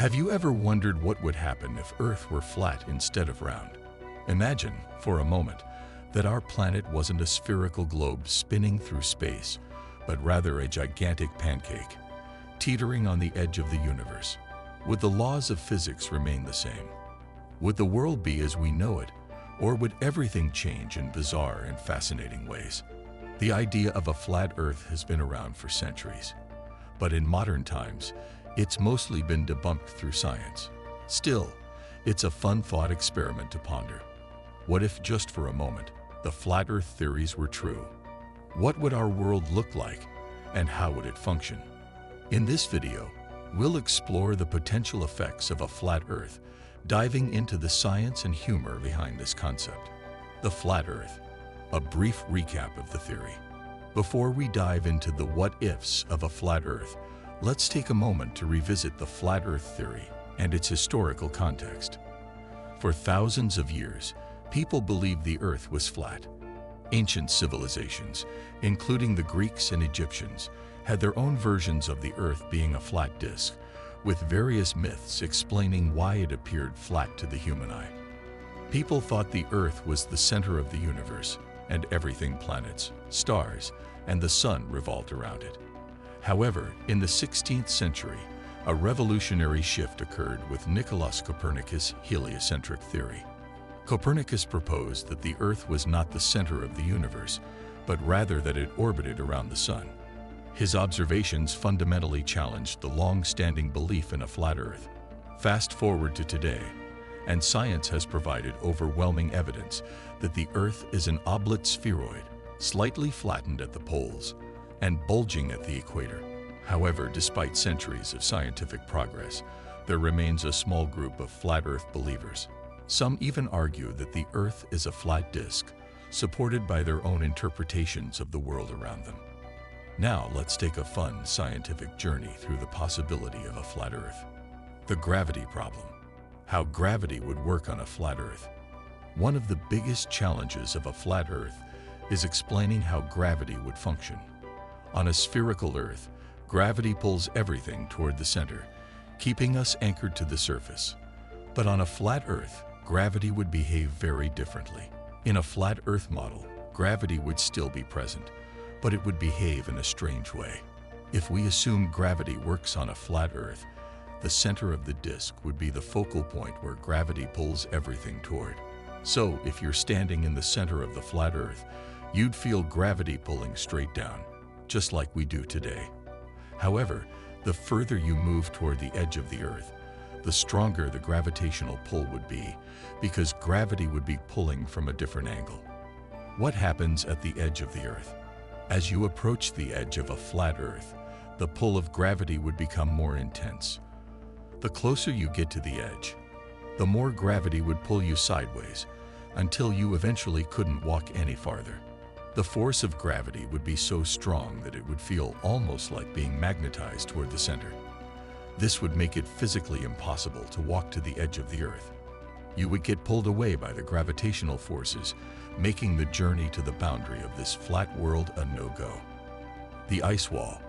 Have you ever wondered what would happen if Earth were flat instead of round? Imagine, for a moment, that our planet wasn't a spherical globe spinning through space, but rather a gigantic pancake, teetering on the edge of the universe. Would the laws of physics remain the same? Would the world be as we know it, or would everything change in bizarre and fascinating ways? The idea of a flat Earth has been around for centuries, but in modern times, it's mostly been debunked through science. Still, it's a fun thought experiment to ponder. What if, just for a moment, the flat Earth theories were true? What would our world look like, and how would it function? In this video, we'll explore the potential effects of a flat Earth, diving into the science and humor behind this concept. The flat Earth, a brief recap of the theory. Before we dive into the what-ifs of a flat Earth, let's take a moment to revisit the flat Earth theory and its historical context. For thousands of years, people believed the Earth was flat. Ancient civilizations, including the Greeks and Egyptians, had their own versions of the Earth being a flat disk, with various myths explaining why it appeared flat to the human eye. People thought the Earth was the center of the universe, and everything, planets, stars, and the sun, revolved around it. However, in the 16th century, a revolutionary shift occurred with Nicolaus Copernicus' heliocentric theory. Copernicus proposed that the Earth was not the center of the universe, but rather that it orbited around the sun. His observations fundamentally challenged the long-standing belief in a flat Earth. Fast forward to today, and science has provided overwhelming evidence that the Earth is an oblate spheroid, slightly flattened at the poles and bulging at the equator. However, despite centuries of scientific progress, there remains a small group of flat Earth believers. Some even argue that the Earth is a flat disk, supported by their own interpretations of the world around them. Now let's take a fun scientific journey through the possibility of a flat Earth. The gravity problem. How gravity would work on a flat Earth. One of the biggest challenges of a flat Earth is explaining how gravity would function. On a spherical Earth, gravity pulls everything toward the center, keeping us anchored to the surface. But on a flat Earth, gravity would behave very differently. In a flat Earth model, gravity would still be present, but it would behave in a strange way. If we assume gravity works on a flat Earth, the center of the disk would be the focal point where gravity pulls everything toward. So, if you're standing in the center of the flat Earth, you'd feel gravity pulling straight down, just like we do today. However, the further you move toward the edge of the Earth, the stronger the gravitational pull would be, because gravity would be pulling from a different angle. What happens at the edge of the Earth? As you approach the edge of a flat Earth, the pull of gravity would become more intense. The closer you get to the edge, the more gravity would pull you sideways, until you eventually couldn't walk any farther. The force of gravity would be so strong that it would feel almost like being magnetized toward the center. This would make it physically impossible to walk to the edge of the Earth. You would get pulled away by the gravitational forces, making the journey to the boundary of this flat world a no-go. The ice wall.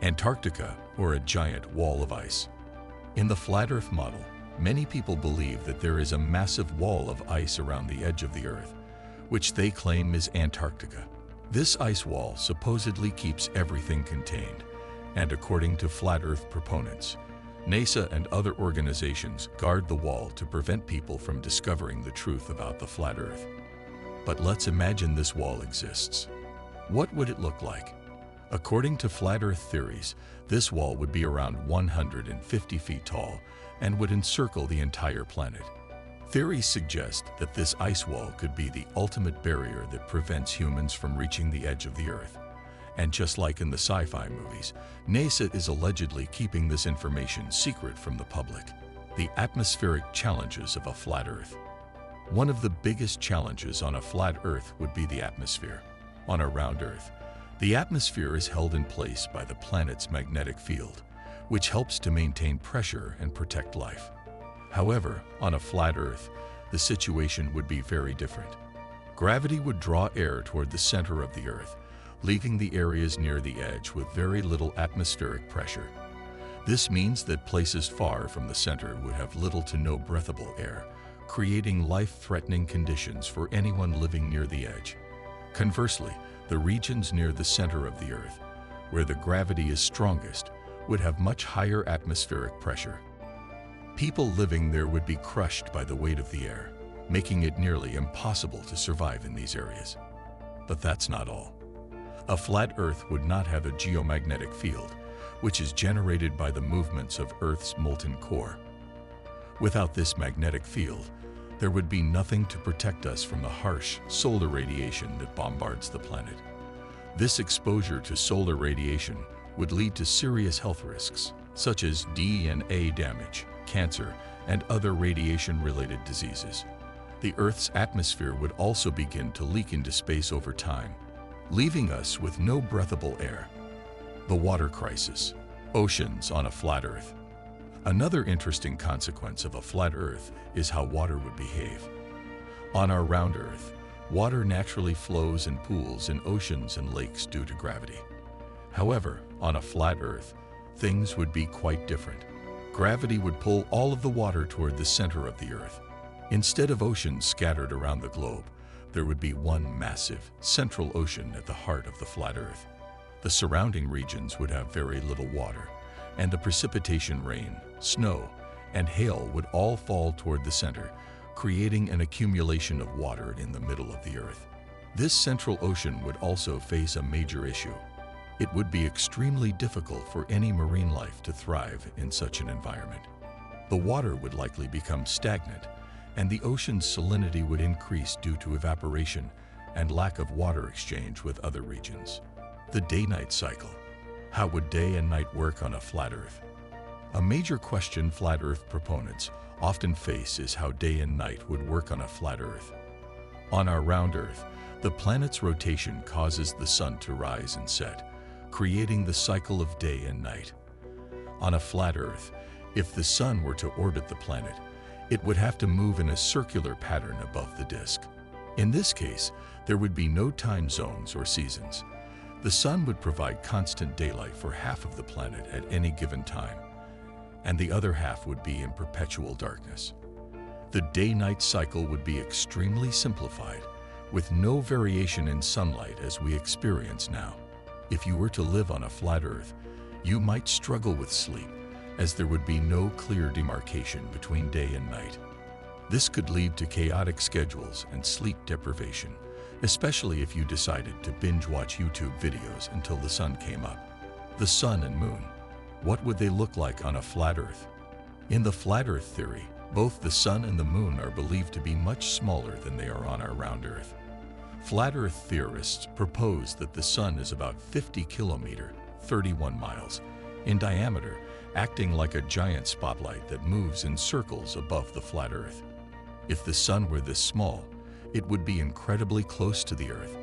Antarctica, or a giant wall of ice. In the flat Earth model, many people believe that there is a massive wall of ice around the edge of the Earth, which they claim is Antarctica. This ice wall supposedly keeps everything contained, and according to flat Earth proponents, NASA and other organizations guard the wall to prevent people from discovering the truth about the flat Earth. But let's imagine this wall exists. What would it look like? According to flat Earth theories, this wall would be around 150 feet tall and would encircle the entire planet. Theories suggest that this ice wall could be the ultimate barrier that prevents humans from reaching the edge of the Earth. And just like in the sci-fi movies, NASA is allegedly keeping this information secret from the public. The atmospheric challenges of a flat Earth. One of the biggest challenges on a flat Earth would be the atmosphere. On a round Earth, the atmosphere is held in place by the planet's magnetic field, which helps to maintain pressure and protect life. However, on a flat Earth, the situation would be very different. Gravity would draw air toward the center of the Earth, leaving the areas near the edge with very little atmospheric pressure. This means that places far from the center would have little to no breathable air, creating life-threatening conditions for anyone living near the edge. Conversely, the regions near the center of the Earth, where the gravity is strongest, would have much higher atmospheric pressure. People living there would be crushed by the weight of the air, making it nearly impossible to survive in these areas. But that's not all. A flat Earth would not have a geomagnetic field, which is generated by the movements of Earth's molten core. Without this magnetic field, there would be nothing to protect us from the harsh solar radiation that bombards the planet. This exposure to solar radiation would lead to serious health risks, such as DNA damage, cancer, and other radiation-related diseases. The Earth's atmosphere would also begin to leak into space over time, leaving us with no breathable air. The water crisis. Oceans on a flat Earth. Another interesting consequence of a flat Earth is how water would behave. On our round Earth, water naturally flows in pools in oceans and lakes due to gravity. However, on a flat Earth, things would be quite different. Gravity would pull all of the water toward the center of the Earth. Instead of oceans scattered around the globe, there would be one massive, central ocean at the heart of the flat Earth. The surrounding regions would have very little water, and the precipitation, rain, snow, and hail would all fall toward the center, creating an accumulation of water in the middle of the Earth. This central ocean would also face a major issue. It would be extremely difficult for any marine life to thrive in such an environment. The water would likely become stagnant, and the ocean's salinity would increase due to evaporation and lack of water exchange with other regions. The day-night cycle. How would day and night work on a flat Earth? A major question flat Earth proponents often face is how day and night would work on a flat Earth. On our round Earth, the planet's rotation causes the sun to rise and set, creating the cycle of day and night. On a flat Earth, if the sun were to orbit the planet, it would have to move in a circular pattern above the disk. In this case, there would be no time zones or seasons. The sun would provide constant daylight for half of the planet at any given time, and the other half would be in perpetual darkness. The day-night cycle would be extremely simplified, with no variation in sunlight as we experience now. If you were to live on a flat Earth, you might struggle with sleep, as there would be no clear demarcation between day and night. This could lead to chaotic schedules and sleep deprivation, especially if you decided to binge-watch YouTube videos until the sun came up. The sun and moon. What would they look like on a flat Earth? In the flat Earth theory, both the sun and the moon are believed to be much smaller than they are on our round Earth. Flat Earth theorists propose that the sun is about 50 kilometers, 31 miles, in diameter, acting like a giant spotlight that moves in circles above the flat Earth. If the sun were this small, it would be incredibly close to the Earth,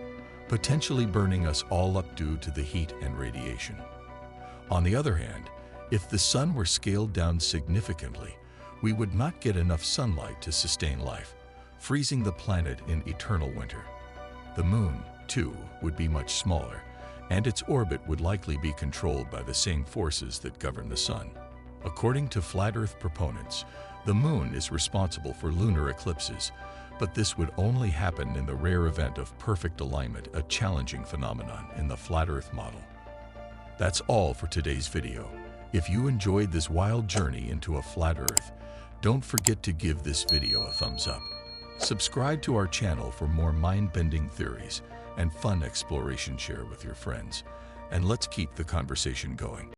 potentially burning us all up due to the heat and radiation. On the other hand, if the sun were scaled down significantly, we would not get enough sunlight to sustain life, freezing the planet in eternal winter. The moon, too, would be much smaller, and its orbit would likely be controlled by the same forces that govern the sun. According to flat Earth proponents, the moon is responsible for lunar eclipses, but this would only happen in the rare event of perfect alignment, a challenging phenomenon in the flat Earth model. That's all for today's video. If you enjoyed this wild journey into a flat Earth, don't forget to give this video a thumbs up. Subscribe to our channel for more mind-bending theories and fun exploration. Share with your friends, and let's keep the conversation going.